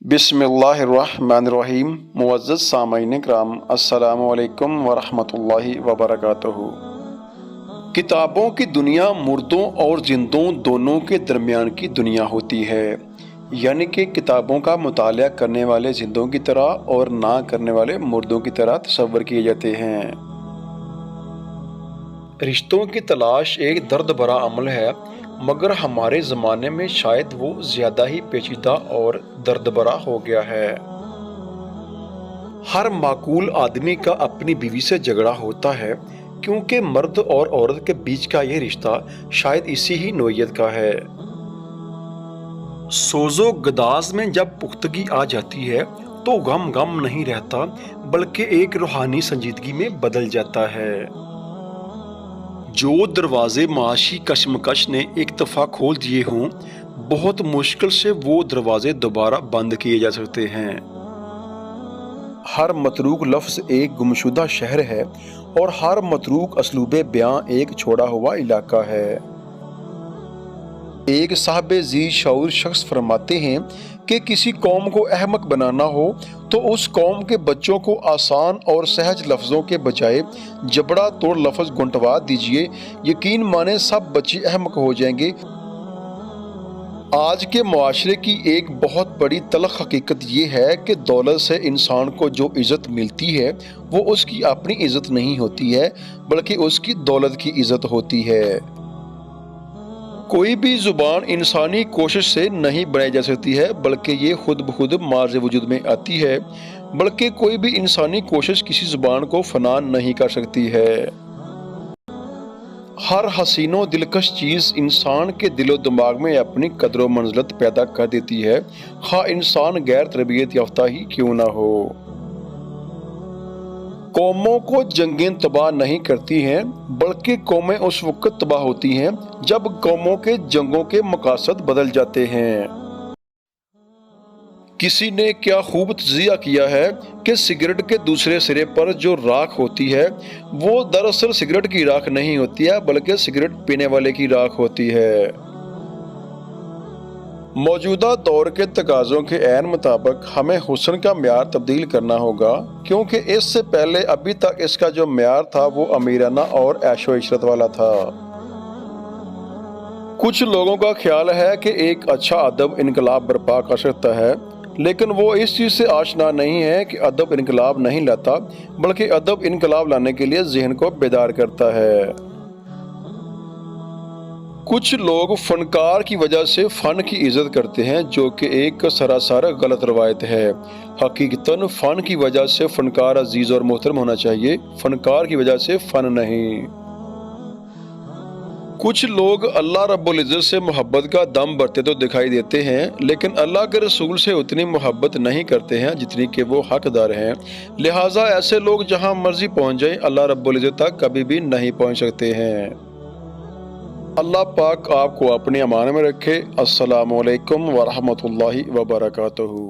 बिस्मिल्लाहिर्रहमानिर्रहीम। मुअज़्ज़ज़ सामईन किराम, अस्सलामु अलैकुम वरहमतुल्लाहि वबरकातुहू। किताबों की दुनिया मुर्दों और जिंदों दोनों के दरमियान की दुनिया होती है, यानी कि किताबों का मुताला करने वाले जिंदों की तरह और ना करने वाले मुर्दों की तरह तस्वर किए जाते हैं। रिश्तों की तलाश एक दर्द भरा अमल है, मगर हमारे ज़माने में शायद वो ज़्यादा ही पेचीदा और दर्द भरा हो गया है। हर माकूल आदमी का अपनी बीवी से झगड़ा होता है, क्योंकि मर्द और औरत के बीच का ये रिश्ता शायद इसी ही नोयत का है। सोजो गदाज में जब पुख्तगी आ जाती है तो गम नहीं रहता, बल्कि एक रूहानी संजीदगी में बदल जाता है। जो दरवाजे माशी कशमकश ने एक दफ़ा खोल दिए हों, बहुत मुश्किल से वो दरवाजे दोबारा बंद किए जा सकते हैं। हर मतरूक लफ्ज़ एक गुमशुदा शहर है और हर मतरूक असलूबे बयां एक छोड़ा हुआ इलाका है। एक साहब जी शऊर शख्स फरमाते हैं कि किसी कौम को अहमक बनाना हो तो उस कौम के बच्चों को आसान और सहज लफ्ज़ों के बजाय जबड़ा तोड़ लफ्ज़ गुंटवा दीजिए, यकीन माने सब बच्चे अहमक हो जाएंगे। आज के मुआशरे की एक बहुत बड़ी तलख हकीकत ये है कि दौलत से इंसान को जो इज़्ज़त मिलती है वो उसकी अपनी इज़्ज़त नहीं होती है, बल्कि उसकी दौलत की इज़्ज़त होती है। कोई भी ज़ुबान इंसानी कोशिश से नहीं बनाई जा सकती है, बल्कि ये खुद ब खुद मार्ज़ वजूद में आती है। बल्कि कोई भी इंसानी कोशिश किसी ज़ुबान को फना नहीं कर सकती है। हर हसीनो दिलकश चीज़ इंसान के दिलो दिमाग में अपनी कदर मंजिलत पैदा कर देती है, खा इंसान गैर तरबियत याफ्ता ही क्यों ना हो। कौमों को जंगें तबाह नहीं करती हैं, बल्कि कौमें उस वक्त तबाह होती हैं जब कौमों के जंगों के मकासद बदल जाते हैं। किसी ने क्या खूब तजिया किया है कि सिगरेट के दूसरे सिरे पर जो राख होती है वो दरअसल सिगरेट की राख नहीं होती है, बल्कि सिगरेट पीने वाले की राख होती है। मौजूदा दौर के तकाज़ों के ऐन मुताबिक हमें हुस्न का म्यार तब्दील करना होगा, क्योंकि इससे पहले अभी तक इसका जो म्यार था वो अमीराना और ऐशो इशरत वाला था। कुछ लोगों का ख्याल है कि एक अच्छा अदब इनकलाब बर्पा कर सकता है, लेकिन वो इस चीज़ से आशना नहीं है कि अदब इनकलाब नहीं लाता, बल्कि अदब इनकलाब लाने के लिए जहन को बेदार करता है। कुछ लोग फनकार की वजह से फ़न की इज़्ज़त करते हैं, जो कि एक सरासर गलत रवायत है। हकीकतन फ़न की वजह से फनकार अजीज़ और मोहतरम होना चाहिए, फनकार की वजह से फ़न नहीं। कुछ लोग अल्लाह रब्बुल इज़्ज़त से मोहब्बत का दम भरते तो दिखाई देते हैं, लेकिन अल्लाह के रसूल से उतनी मोहब्बत नहीं करते हैं जितनी कि वो हकदार हैं। लिहाजा ऐसे लोग जहां मर्जी पहुंच जाएं, अल्लाह रब्बुल इज़्ज़त तक कभी भी नहीं पहुंच सकते हैं। अल्लाह पाक आपको अपने अमान में रखे। अस्सलामु अलैकुम वरहमतुल्लाहि वबरकातुहू।